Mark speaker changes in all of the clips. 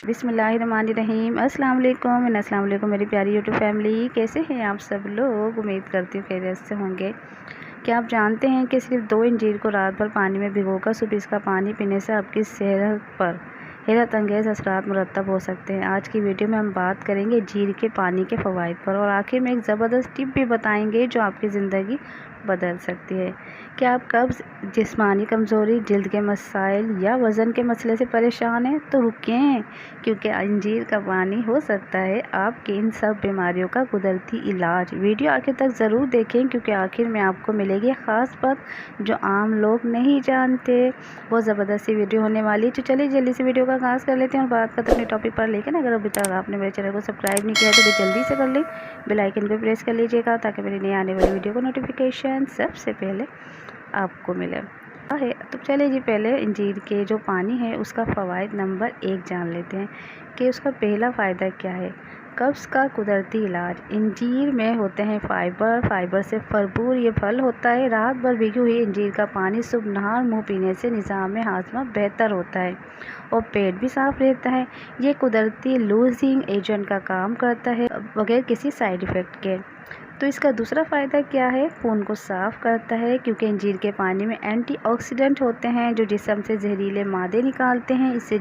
Speaker 1: बिस्मिल्लाहिर्रहमानिर्रहीम। अस्सलाम वालेकुम मेरी प्यारी यूट्यूब फैमिली, कैसे हैं आप सब लोग। उम्मीद करती हूँ खैरियत से होंगे। क्या आप जानते हैं कि सिर्फ 2 अंजीर को रात भर पानी में भिगोकर सुबह इसका पानी पीने से आपकी सेहत पर हैरत अंगेज़ असरात मुरतब हो सकते हैं। आज की वीडियो में हम बात करेंगे अंजीर के पानी के फ़वाइद पर और आखिर में एक ज़बरदस्त टिप भी बताएंगे जो आपकी ज़िंदगी बदल सकती है। क्या आप कब्ज़, जिस्मानी कमज़ोरी, जल्द के मसाइल या वज़न के मसले से परेशान हैं? तो रुकें, क्योंकि अंजीर का पानी हो सकता है आपकी इन सब बीमारियों का कुदरती इलाज। वीडियो आखिर तक ज़रूर देखें, क्योंकि आखिर में आपको मिलेगी ख़ास बात जो आम लोग नहीं जानते। बहुत ज़बरदस्त सी वीडियो होने वाली है। तो चलिए जल्दी से वीडियो का आगाज़ कर लेते हैं और बात करते हैं अपने टॉपिक पर। लेकिन अगर अभी तक आपने मेरे चैनल को सब्सक्राइब नहीं किया तो जल्दी से कर लें, बेल आइकन को प्रेस कर लीजिएगा ताकि मेरी नई आने वाली वीडियो को नोटिफिकेशन सबसे पहले आपको मिले है। तो चलिए जी, पहले अंजीर के जो पानी है उसका फ़वाइद नंबर 1 जान लेते हैं कि उसका पहला फ़ायदा क्या है। कब्ज़ का कुदरती इलाज। अंजीर में होते हैं फाइबर से भरपूर ये फल होता है। रात भर भिगी हुई अंजीर का पानी सुबह नहार मुँह पीने से निज़ाम हाज़मा बेहतर होता है और पेट भी साफ़ रहता है। ये कुदरती लूजिंग एजेंट का काम करता है बगैर किसी साइड इफ़ेक्ट के। तो इसका दूसरा फ़ायदा क्या है, खून को साफ़ करता है, क्योंकि अंजीर के पानी में एंटीऑक्सीडेंट होते हैं जो जिस्म से जहरीले मादे निकालते हैं। इससे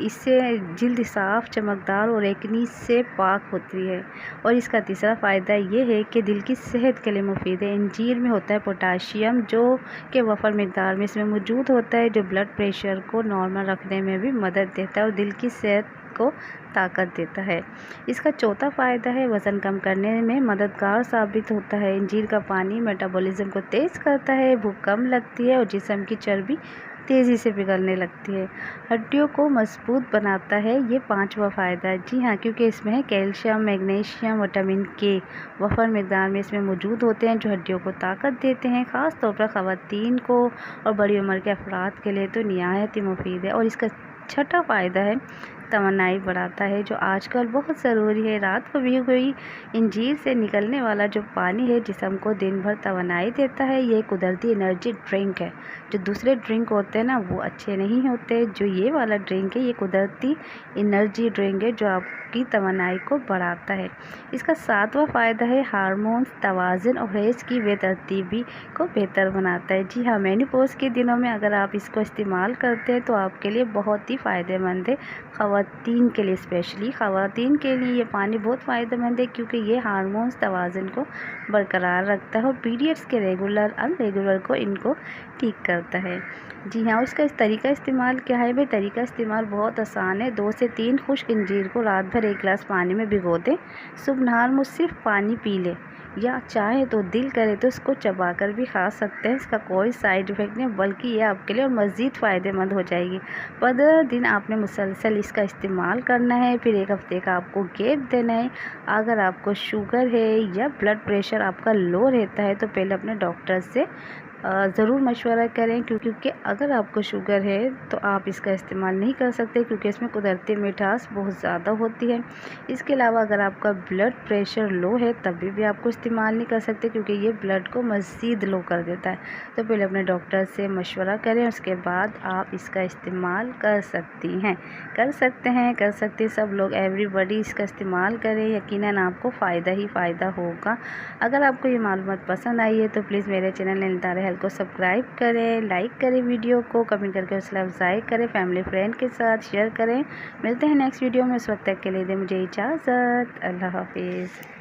Speaker 1: इससे जल्द साफ़, चमकदार और एक्नी से पाक होती है। और इसका तीसरा फ़ायदा ये है कि दिल की सेहत के लिए मुफीद है। अंजीर में होता है पोटाशियम जो कि वफ़र मिकदार में इसमें मौजूद होता है, जो ब्लड प्रेशर को नॉर्मल रखने में भी मदद देता है और दिल की सेहत को ताकत देता है। इसका चौथा फ़ायदा है वज़न कम करने में मददगार साबित होता है। अंजीर का पानी मेटाबॉलिज्म को तेज़ करता है, भूख कम लगती है और जिस्म की चर्बी तेज़ी से पिघलने लगती है। हड्डियों को मजबूत बनाता है, ये 5वां फ़ायदा है। जी हाँ, क्योंकि इसमें है कैल्शियम, मैग्नीशियम, विटामिन के वफ़र मिकदार में इसमें मौजूद होते हैं जो हड्डियों को ताकत देते हैं। ख़ास तौर पर ख़वातीन को और बड़ी उम्र के अफराद के लिए तो निहायत ही मुफीद है। और इसका छठा फ़ायदा है तवानाई बढ़ाता है, जो आजकल बहुत ज़रूरी है। रात को भिगी हुई अंजीर से निकलने वाला जो पानी है जिस्म को दिन भर तवानाई देता है। ये कुदरती एनर्जी ड्रिंक है। जो दूसरे ड्रिंक होते हैं ना, वो अच्छे नहीं होते। जो ये वाला ड्रिंक है, ये कुदरती एनर्जी ड्रिंक है जो आपकी तवानाई को बढ़ाता है। इसका 7वां फ़ायदा है हार्मोन्स तवाज़ुन और हेज की बेतरतीबी को बेहतर बनाता है। जी हाँ, मेनोपॉज़ के दिनों में अगर आप इसको इस्तेमाल करते हैं तो आपके लिए बहुत ही फ़ायदेमंद है। ख़वातीन के लिए, स्पेशली ख़वातीन के लिए ये पानी बहुत फ़ायदेमंद है, क्योंकि ये हार्मोन्स तवाज़ुन को बरकरार रखता है और पीरियड्स के रेगुलर अनरेगुलर को इनको ठीक करता है। जी हाँ, उसका इस तरीका इस्तेमाल क्या है भाई। तरीका इस्तेमाल बहुत आसान है। 2 से 3 खुश्क अंजीर को रात भर 1 गिलास पानी में भिगो दें। सुबह नहार मुँह सिर्फ पानी पी लें, या चाहे तो दिल करे तो इसको चबाकर भी खा सकते हैं। इसका कोई साइड इफ़ेक्ट नहीं, बल्कि ये आपके लिए और मज़ीद फ़ायदेमंद हो जाएगी। 15 दिन आपने मुसलसल इसका इस्तेमाल करना है, फिर 1 हफ़्ते का आपको गैप देना है। अगर आपको शुगर है या ब्लड प्रेशर आपका लो रहता है तो पहले अपने डॉक्टर से ज़रूर मशवरा करें, क्योंकि अगर आपको शुगर है तो आप इसका इस्तेमाल नहीं कर सकते, क्योंकि इसमें कुदरती मिठास बहुत ज़्यादा होती है। इसके अलावा अगर आपका ब्लड प्रेशर लो है तभी भी आपको इस्तेमाल नहीं कर सकते, क्योंकि ये ब्लड को मज़ीद लो कर देता है। तो पहले अपने डॉक्टर से मशवरा करें, उसके बाद आप इसका इस्तेमाल कर सकती हैं, कर सकते हैं सब लोग, एवरीबॉडी इसका इस्तेमाल करें। यकीनन आपको फ़ायदा ही फ़ायदा होगा। अगर आपको ये मालूमात पसंद आई है तो प्लीज़ मेरे चैनल नैनीताल हेल्थ को सब्सक्राइब करें, लाइक करें, वीडियो को कमेंट करके हौसला अफजाई करें, फैमिली फ्रेंड के साथ शेयर करें। मिलते हैं नेक्स्ट वीडियो में। उस वक्त तक के लिए दें मुझे इजाज़त। अल्लाह हाफिज़।